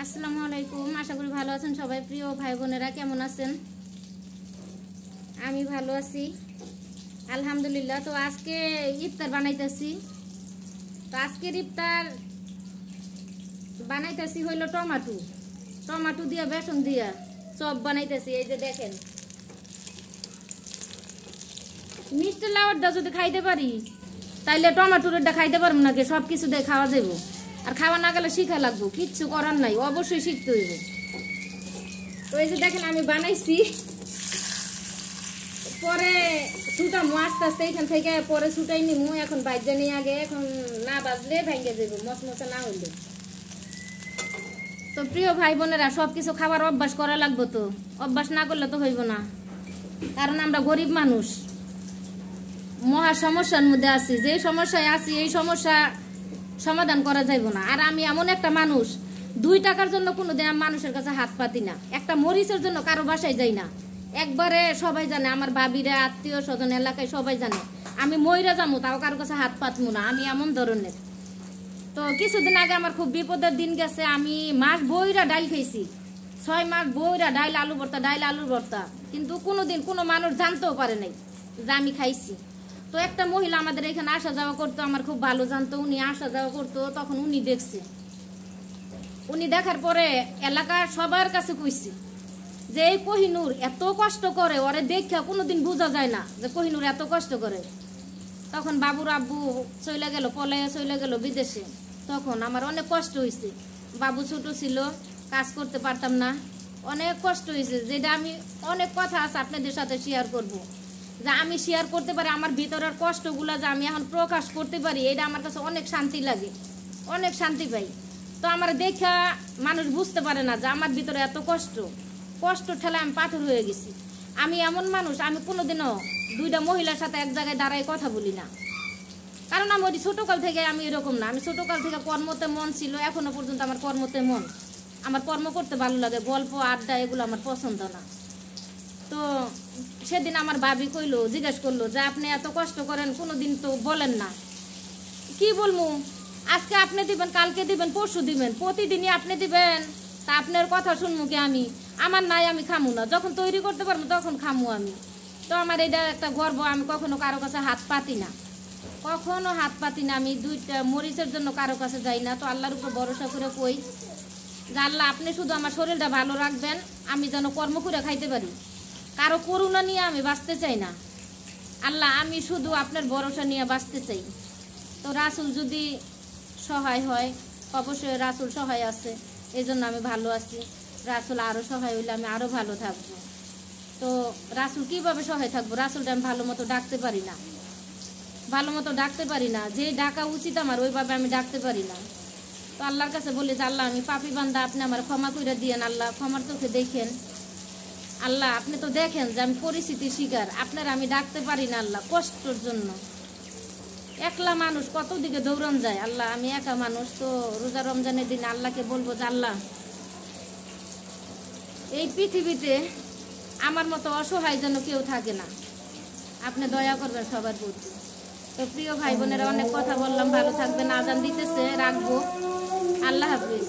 আসসালামু আলাইকুম। আশা করি ভালো আছেন সবাই। প্রিয় ভাই বোনেরা কেমন আছেন? আমি ভালো আছি আলহামদুলিল্লাহ। তো আজকে ইফতার বানাইতেছি। তো আজকের ইফতার বানাইতেছি হইলো টমাটো দিয়া বেসন দিয়া চপ বানাইতেছি। এই যে দেখেন, মিষ্টি লাউটা যদি খাইতে পারি তাইলে টমাটোরটা খাইতে পারবো না, সব কিছু দিয়ে খাওয়া যাবো। আর খাওয়া না গেলে শিখা লাগবো, কিচ্ছু করার নাই, অবশ্যই শিখতে হইব। তো এই যে দেখেন আমি বানাইছি, পরে ছুটামো আস্তে আস্তে এখান থেকে, পরে ছুটাই নিমু। এখন বাজ্যা নিয়ে আগে, এখন না বাজলে ভেঙে যাবো, মচমচা না হইলে। তো প্রিয় ভাই বোনেরা, সব কিছু খাবার অভ্যাস করা লাগবো। তো অভ্যাস না করলে তো হইব না, কারণ আমরা গরিব মানুষ, মহা সমস্যার মধ্যে আছি। যে সমস্যায় আছি এই সমস্যা সমাধান করা যাইব না। আর আমি এমন একটা মানুষ, 2 টাকার জন্য কোনোদিন মানুষের কাছে হাত পাতি না। একটা মরিচের জন্য কারো বাসায় যাই না। একবারে সবাই জানে, আমার ভাবিরা, আত্মীয় স্বজন, এলাকায় সবাই জানে আমি মইরা যাবো, তাও কারো কাছে হাত পাতবো না। আমি এমন ধরনের। তো কিছুদিন আগে আমার খুব বিপদের দিন গেছে। আমি মাস বইরা ডাইল খাইছি, 6 মাস বইরা ডাইল আলু ভর্তা, কিন্তু কোনোদিন কোনো মানুষ জানতেও পারে নাই যে আমি খাইছি। তো একটা মহিলা আমাদের এখানে আসা যাওয়া করতো, আমার খুব ভালো জানতো, উনি আসা যাওয়া করতো। তখন উনি দেখছে, উনি দেখার পরে এলাকার সবার কাছে কইছি যে এই কোহিনুর এত কষ্ট করে, ওরে দেখা কোনোদিন বোঝা যায় না যে কোহিনুর এত কষ্ট করে। তখন বাবুর আব্বু চলে গেল, পলাইয়া চলে গেল বিদেশে। তখন আমার অনেক কষ্ট হয়েছে। বাবু ছোট ছিল, কাজ করতে পারতাম না, অনেক কষ্ট হয়েছে। যেটা আমি অনেক কথা আছে আপনাদের সাথে শেয়ার করব, যে আমি শেয়ার করতে পারি আমার ভিতরের কষ্টগুলো, যে আমি এখন প্রকাশ করতে পারি, এটা আমার কাছে অনেক শান্তি লাগে, অনেক শান্তি পাই। তো আমার দেখা মানুষ বুঝতে পারে না যে আমার ভিতরে এত কষ্ট ঠেলে আমি পাথর হয়ে গেছি। আমি এমন মানুষ, আমি কোনোদিনও 2টা মহিলার সাথে এক জায়গায় দাঁড়ায় কথা বলি না, কারণ আমি ওই ছোটোকাল থেকে আমি এরকম না। আমি ছোটোকাল থেকে কর্মতে মন ছিল, এখনো পর্যন্ত আমার কর্মতে মন। আমার কর্ম করতে ভালো লাগে, গল্প আড্ডা এগুলো আমার পছন্দ না। তো সেদিন আমার ভাবি কইলো, জিজ্ঞেস করলো যে আপনি এত কষ্ট করেন, কোনোদিন তো বলেন না। কি বলবো, আজকে আপনি দিবেন, কালকে দিবেন, পরশু দিবেন, প্রতিদিনই আপনি দিবেন, তা আপনার কথা শুনবো কি আমি? আমার নাই, আমি খামু না। যখন তৈরি করতে পারবো তখন খামু আমি। তো আমার এটা একটা গর্ব, আমি কখনো কারো কাছে হাত পাতি না, কখনো হাত পাতি না। আমি 2টা মরিচের জন্য কারো কাছে যাই না। তো আল্লাহর উপর ভরসা করে কই যে আল্লাহ আপনি শুধু আমার শরীরটা ভালো রাখবেন, আমি যেন কর্ম করে খাইতে পারি। কারো করুণা নিয়ে আমি বাঁচতে চাই না। আল্লাহ, আমি শুধু আপনার ভরসা নিয়ে বাঁচতে চাই। তো রাসূল যদি সহায় হয়, অবশ্যই রাসূল সহায় আছে, এই জন্য আমি ভালো আছি। রাসূল আরও সহায় হইলে আমি আরও ভালো থাকবো। তো রাসূল কীভাবে সহায় থাকবো? রাসূলটা আমি ভালো মতো ডাকতে পারি না, যে ডাকা উচিত আমার ওইভাবে আমি ডাকতে পারি না। তো আল্লাহর কাছে বলি যে আল্লাহ, আমি পাপী বান্দা, আপনি আমার ক্ষমা করে দিয়েন। আল্লাহ ক্ষমার চোখে দেখেন। আল্লাহ আপনি তো দেখেন যে আমি পরিস্থিতির শিকার, আপনার আমি ডাকতে পারি না। আল্লাহ কষ্টর জন্য একলা মানুষ কত দিকে দৌড়ান যায়। আল্লাহ আমি একা মানুষ। তো রোজা রমজানের দিন আল্লাহকে বলবো যে আল্লাহ, এই পৃথিবীতে আমার মতো অসহায় যেন কেউ থাকে না, আপনি দয়া করবেন সবার প্রতি। তো প্রিয় ভাই বোনেরা, অনেক কথা বললাম, ভালো থাকবেন। আজান দিতেছে, রাখবো। আল্লাহ হাফিজ।